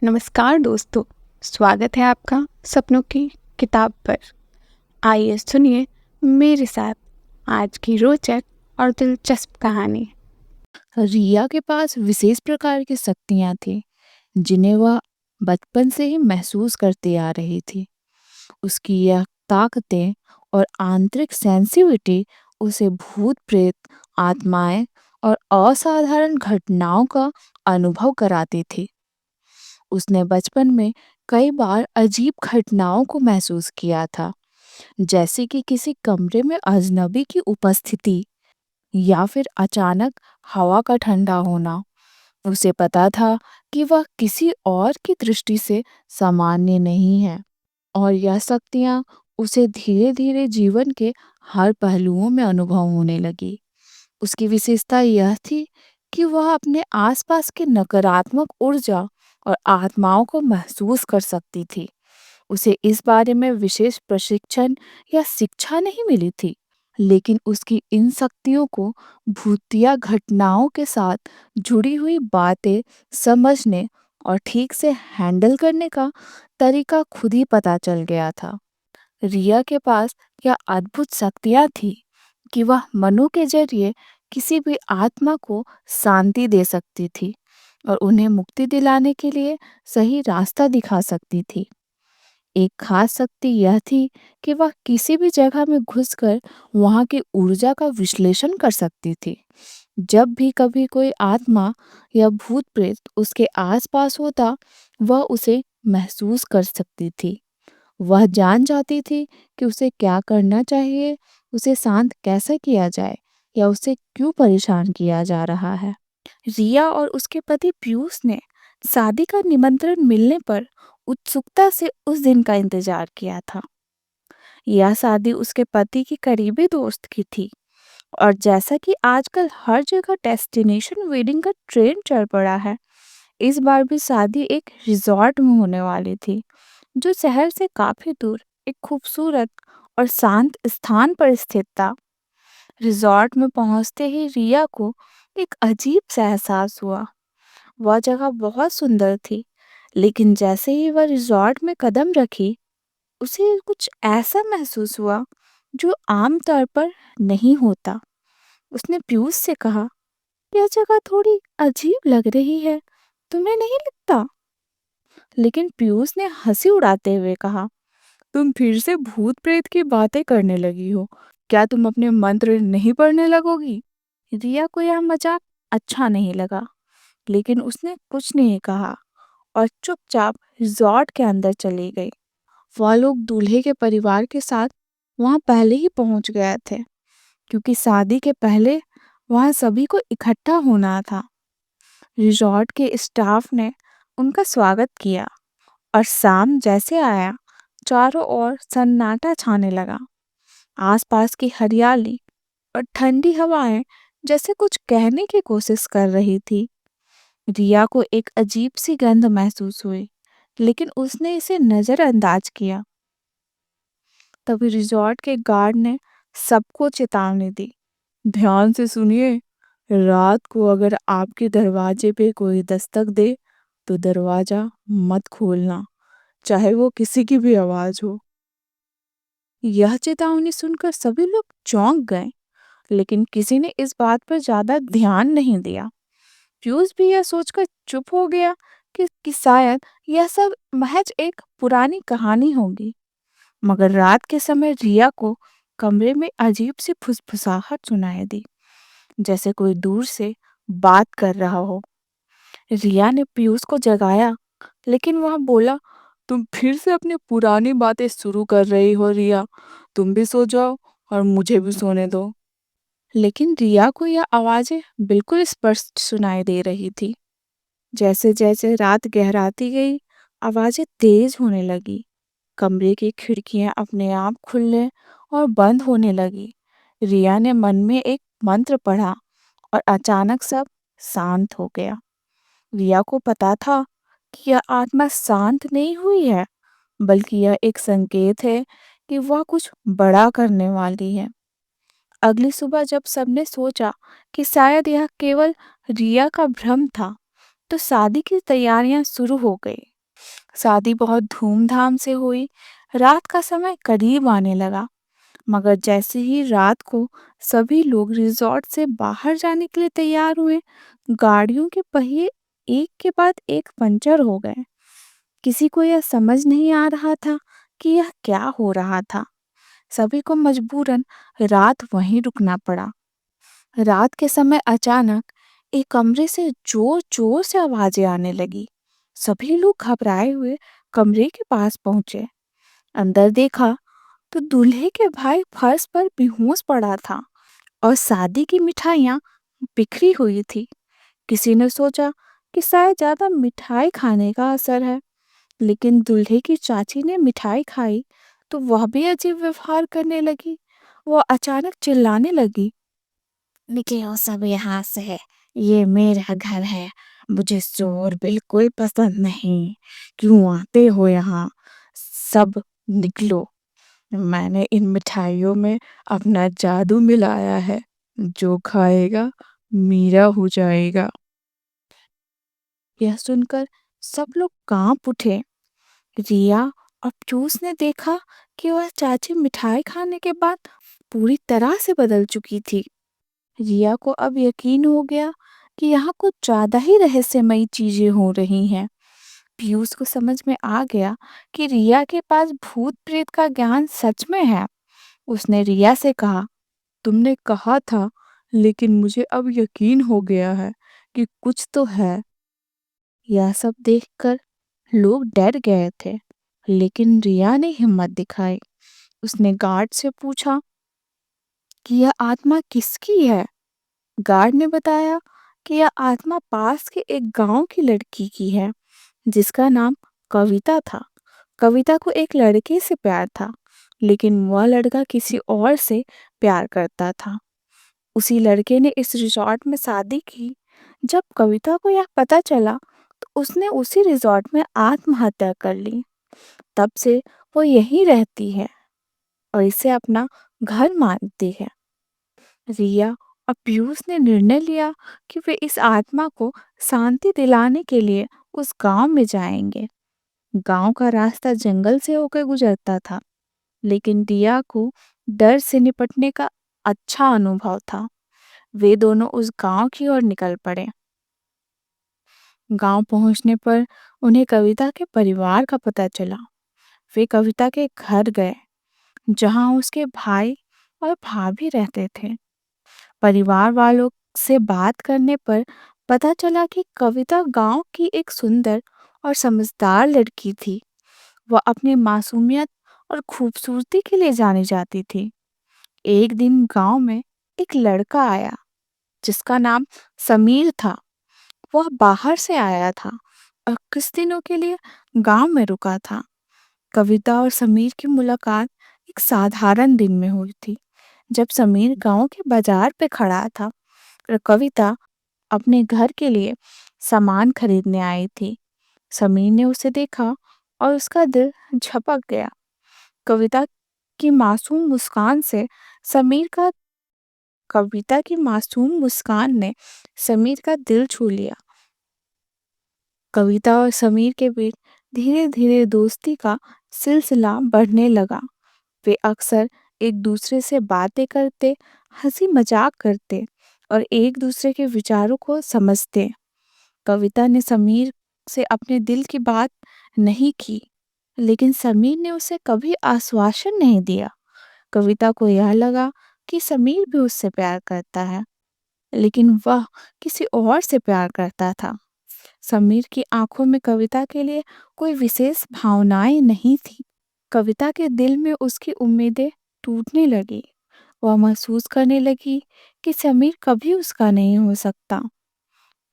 नमस्कार दोस्तों। स्वागत है आपका सपनों की किताब पर। आइए सुनिए मेरे साथ आज की रोचक और दिलचस्प कहानी। रिया के पास विशेष प्रकार की शक्तियां थी जिन्हें वह बचपन से ही महसूस करती आ रही थी। उसकी यह ताकतें और आंतरिक सेंसिटिविटी उसे भूत प्रेत, आत्माएं और असाधारण घटनाओं का अनुभव कराती थी। उसने बचपन में कई बार अजीब घटनाओं को महसूस किया था, जैसे कि किसी कमरे में अजनबी की उपस्थिति या फिर अचानक हवा का ठंडा होना। उसे पता था कि वह किसी और की दृष्टि से सामान्य नहीं है, और यह शक्तियाँ उसे धीरे धीरे जीवन के हर पहलुओं में अनुभव होने लगी। उसकी विशेषता यह थी कि वह अपने आसपास की नकारात्मक ऊर्जा और आत्माओं को महसूस कर सकती थी। उसे इस बारे में विशेष प्रशिक्षण या शिक्षा नहीं मिली थी, लेकिन उसकी इन शक्तियों को भूतिया घटनाओं के साथ जुड़ी हुई बातें समझने और ठीक से हैंडल करने का तरीका खुद ही पता चल गया था। रिया के पास यह अद्भुत शक्तियाँ थी कि वह मनों के जरिए किसी भी आत्मा को शांति दे सकती थी और उन्हें मुक्ति दिलाने के लिए सही रास्ता दिखा सकती थी। एक खास शक्ति यह थी कि वह किसी भी जगह में घुसकर वहां की ऊर्जा का विश्लेषण कर सकती थी। जब भी कभी कोई आत्मा या भूत प्रेत उसके आसपास होता, वह उसे महसूस कर सकती थी। वह जान जाती थी कि उसे क्या करना चाहिए, उसे शांत कैसे किया जाए या उसे क्यों परेशान किया जा रहा है। रिया और उसके पति पीयूष ने शादी का निमंत्रण मिलने पर उत्सुकता से उस दिन का इंतजार किया था। यह शादी उसके पति की करीबी दोस्त की थी, और जैसा कि आजकल हर जगह डेस्टिनेशन वेडिंग का ट्रेंड चल पड़ा है, इस बार भी शादी एक रिजॉर्ट में होने वाली थी, जो शहर से काफी दूर एक खूबसूरत और शांत स्थान पर स्थित था। रिजॉर्ट में पहुंचते ही रिया को एक अजीब सा एहसास हुआ। वह जगह बहुत सुंदर थी, लेकिन जैसे ही वह रिजॉर्ट में कदम रखी, उसे कुछ ऐसा महसूस हुआ जो आम तौर पर नहीं होता। उसने पीयूष से कहा, यह जगह थोड़ी अजीब लग रही है, तुम्हें नहीं लगता? लेकिन पीयूष ने हंसी उड़ाते हुए कहा, तुम फिर से भूत प्रेत की बातें करने लगी हो। क्या तुम अपने मंत्र नहीं पढ़ने लगोगी? रिया को यह मजाक अच्छा नहीं लगा, लेकिन उसने कुछ नहीं कहा और चुपचाप रिजॉर्ट के अंदर चली गई। वह लोग दूल्हे के परिवार के साथ वहां पहले ही पहुंच गए थे, क्योंकि शादी के पहले वहां सभी को इकट्ठा होना था। रिजॉर्ट के स्टाफ ने उनका स्वागत किया, और शाम जैसे आया, चारों ओर सन्नाटा छाने लगा। आसपास की हरियाली और ठंडी हवाएं जैसे कुछ कहने की कोशिश कर रही थी। रिया को एक अजीब सी गंध महसूस हुई, लेकिन उसने इसे नजरअंदाज किया। तभी रिजॉर्ट के गार्ड ने सबको चेतावनी दी, ध्यान से सुनिए, रात को अगर आपके दरवाजे पे कोई दस्तक दे तो दरवाजा मत खोलना, चाहे वो किसी की भी आवाज हो। यह चेतावनी सुनकर सभी लोग चौंक गए, लेकिन किसी ने इस बात पर ज्यादा ध्यान नहीं दिया। पीयूष भी यह सोचकर चुप हो गया कि शायद यह सब महज एक पुरानी कहानी होगी। मगर रात के समय रिया को कमरे में अजीब सी फुसफुसाहट सुनाई दी, जैसे कोई दूर से बात कर रहा हो। रिया ने पीयूष को जगाया, लेकिन वह बोला, तुम फिर से अपनी पुरानी बातें शुरू कर रही हो रिया। तुम भी सो जाओ और मुझे भी सोने दो। लेकिन रिया को यह आवाजें बिल्कुल स्पष्ट सुनाई दे रही थी। जैसे जैसे रात गहराती गई, आवाजें तेज होने लगी। कमरे की खिड़कियां अपने आप खुलने और बंद होने लगी। रिया ने मन में एक मंत्र पढ़ा, और अचानक सब शांत हो गया। रिया को पता था कि यह आत्मा शांत नहीं हुई है, बल्कि यह एक संकेत है कि वह कुछ बड़ा करने वाली है। अगली सुबह जब सबने सोचा कि शायद यह केवल रिया का भ्रम था, तो शादी की तैयारियां शुरू हो गई। शादी बहुत धूमधाम से हुई। रात का समय करीब आने लगा, मगर जैसे ही रात को सभी लोग रिजॉर्ट से बाहर जाने के लिए तैयार हुए, गाड़ियों के पहिए एक के बाद एक पंचर हो गए। किसी को यह समझ नहीं आ रहा था कि यह क्या हो रहा था। सभी को मजबूरन रात वहीं रुकना पड़ा। रात के समय अचानक एक कमरे से जोर जोर से आवाजें आने लगी। सभी लोग घबराए हुए कमरे के पास पहुंचे। अंदर देखा तो दूल्हे के भाई फर्श पर बेहोश पड़ा था और शादी की मिठाइयाँ बिखरी हुई थी। किसी ने सोचा कि शायद ज्यादा मिठाई खाने का असर है, लेकिन दूल्हे की चाची ने मिठाई खाई तो वह भी अजीब व्यवहार करने लगी। वह अचानक चिल्लाने लगी, निकलो सब यहाँ से, ये मेरा घर है। मुझे शोर बिल्कुल पसंद नहीं। क्यों आते हो यहाँ? सब निकलो। मैंने इन मिठाइयों में अपना जादू मिलाया है। जो खाएगा मीरा हो जाएगा। यह सुनकर सब लोग कांप उठे। रिया और पीयूष ने देखा कि वह चाची मिठाई खाने के बाद पूरी तरह से बदल चुकी थी। रिया को अब यकीन हो गया कि यहाँ कुछ ज्यादा ही रहस्यमयी चीजें हो रही हैं। पीयूष को समझ में आ गया कि रिया के पास भूत प्रेत का ज्ञान सच में है। उसने रिया से कहा, तुमने कहा था, लेकिन मुझे अब यकीन हो गया है कि कुछ तो है। यह सब देखकर लोग डर गए थे, लेकिन रिया ने हिम्मत दिखाई। उसने गार्ड से पूछा कि यह आत्मा किसकी है। गार्ड ने बताया कि यह आत्मा पास के एक गांव की लड़की की है, जिसका नाम कविता था। कविता को एक लड़के से प्यार था, लेकिन वह लड़का किसी और से प्यार करता था। उसी लड़के ने इस रिजॉर्ट में शादी की। जब कविता को यह पता चला तो उसने उसी रिजॉर्ट में आत्महत्या कर ली। तब से वो यहीं रहती है और इसे अपना घर मानती है। रिया और पीयूष ने निर्णय लिया कि वे इस आत्मा को शांति दिलाने के लिए उस गांव में जाएंगे। गांव का रास्ता जंगल से होकर गुजरता था, लेकिन रिया को डर से निपटने का अच्छा अनुभव था। वे दोनों उस गांव की ओर निकल पड़े। गांव पहुंचने पर उन्हें कविता के परिवार का पता चला। वे कविता के घर गए, जहां उसके भाई और भाभी रहते थे। परिवार वालों से बात करने पर पता चला कि कविता गांव की एक सुंदर और समझदार लड़की थी। वह अपनी मासूमियत और खूबसूरती के लिए जानी जाती थी। एक दिन गांव में एक लड़का आया, जिसका नाम समीर था। वह बाहर से आया था और कुछ दिनों के लिए गांव में रुका था। कविता और समीर की मुलाकात एक साधारण दिन में हुई थी, जब समीर गांव के बाजार पे खड़ा था और कविता अपने घर के लिए सामान खरीदने आई थी। समीर ने उसे देखा और उसका दिल झपक गया। कविता की मासूम मुस्कान से समीर का कविता की मासूम मुस्कान ने समीर का दिल छू लिया। कविता और समीर के बीच धीरे धीरे दोस्ती का सिलसिला बढ़ने लगा। वे अक्सर एक दूसरे से बातें करते, हंसी मजाक करते और एक दूसरे के विचारों को समझते। कविता ने समीर से अपने दिल की बात नहीं की, लेकिन समीर ने उसे कभी आश्वासन नहीं दिया। कविता को यह लगा कि समीर भी उससे प्यार करता है, लेकिन वह किसी और से प्यार करता था। समीर की आंखों में कविता के लिए कोई विशेष भावनाएं नहीं थी। कविता के दिल में उसकी उम्मीदें टूटने लगी। वह महसूस करने लगी कि समीर कभी उसका नहीं हो सकता।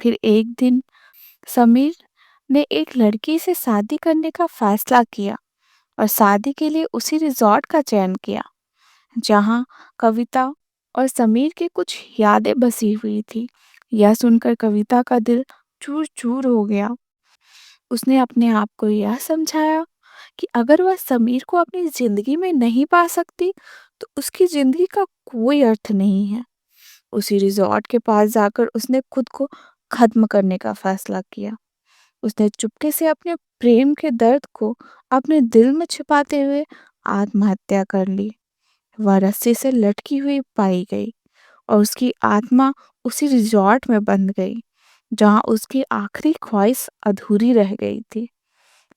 फिर एक दिन समीर ने एक लड़की से शादी करने का फैसला किया और शादी के लिए उसी रिजॉर्ट का चयन किया, जहां कविता और समीर की कुछ यादें बसी हुई थी। यह सुनकर कविता का दिल चूर चूर हो गया। उसने अपने आप को यह समझाया कि अगर वह समीर को अपनी जिंदगी में नहीं पा सकती, तो उसकी जिंदगी का कोई अर्थ नहीं है। उसी रिजॉर्ट के पास जाकर उसने खुद को खत्म करने का फैसला किया। उसने चुपके से अपने प्रेम के दर्द को अपने दिल में छिपाते हुए आत्महत्या कर ली। वह रस्सी से लटकी हुई पाई गई और उसकी आत्मा उसी रिजॉर्ट में बंद गई जहां उसकी आखिरी ख्वाहिश अधूरी रह गई थी।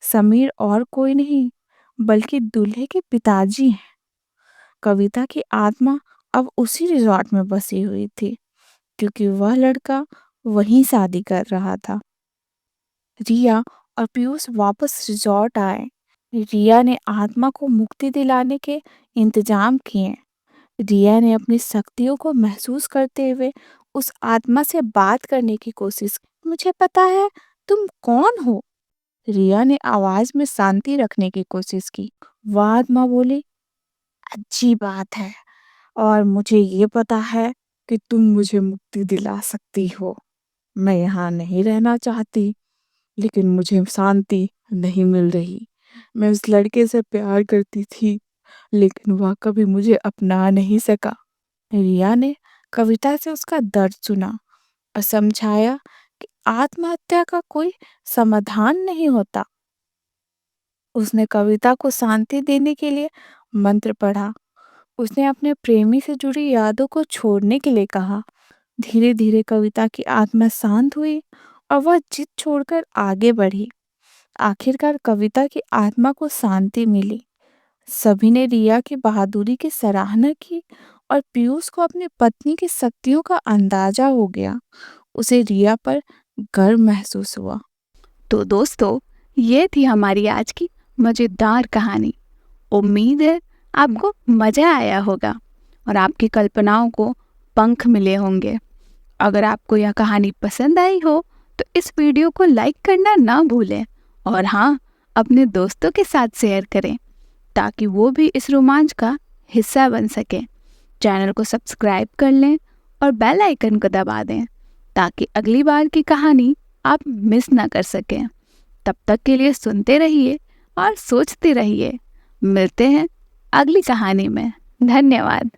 समीर और कोई नहीं बल्कि दूल्हे के पिताजी हैं। कविता की आत्मा अब उसी रिजॉर्ट में बसी हुई थी क्योंकि वह लड़का वहीं शादी कर रहा था। रिया और पीयूष वापस रिजॉर्ट आए। रिया ने आत्मा को मुक्ति दिलाने के इंतजाम किए। रिया ने अपनी शक्तियों को महसूस करते हुए उस आत्मा से बात करने की कोशिश की। मुझे पता है तुम कौन हो। रिया ने आवाज में शांति रखने की कोशिश की। वह आत्मा बोली, अच्छी बात है और मुझे ये पता है कि तुम मुझे मुक्ति दिला सकती हो। मैं यहाँ नहीं रहना चाहती, लेकिन मुझे शांति नहीं मिल रही। मैं उस लड़के से प्यार करती थी, लेकिन वह कभी मुझे अपना नहीं सका। रिया ने कविता से उसका दर्द सुना और समझाया कि आत्महत्या का कोई समाधान नहीं होता। उसने कविता को शांति देने के लिए मंत्र पढ़ा। उसने अपने प्रेमी से जुड़ी यादों को छोड़ने के लिए कहा। धीरे धीरे कविता की आत्मा शांत हुई और वह जिद छोड़कर आगे बढ़ी। आखिरकार कविता की आत्मा को शांति मिली। सभी ने रिया की बहादुरी की सराहना की और पीयूष को अपनी पत्नी की शक्तियों का अंदाजा हो गया। उसे रिया पर गर्व महसूस हुआ। तो दोस्तों, ये थी हमारी आज की मज़ेदार कहानी। उम्मीद है आपको मज़ा आया होगा और आपकी कल्पनाओं को पंख मिले होंगे। अगर आपको यह कहानी पसंद आई हो तो इस वीडियो को लाइक करना ना भूलें और हाँ, अपने दोस्तों के साथ शेयर करें ताकि वो भी इस रोमांच का हिस्सा बन सके। चैनल को सब्सक्राइब कर लें और बेल आइकन को दबा दें ताकि अगली बार की कहानी आप मिस ना कर सकें। तब तक के लिए सुनते रहिए और सोचते रहिए। मिलते हैं अगली कहानी में। धन्यवाद।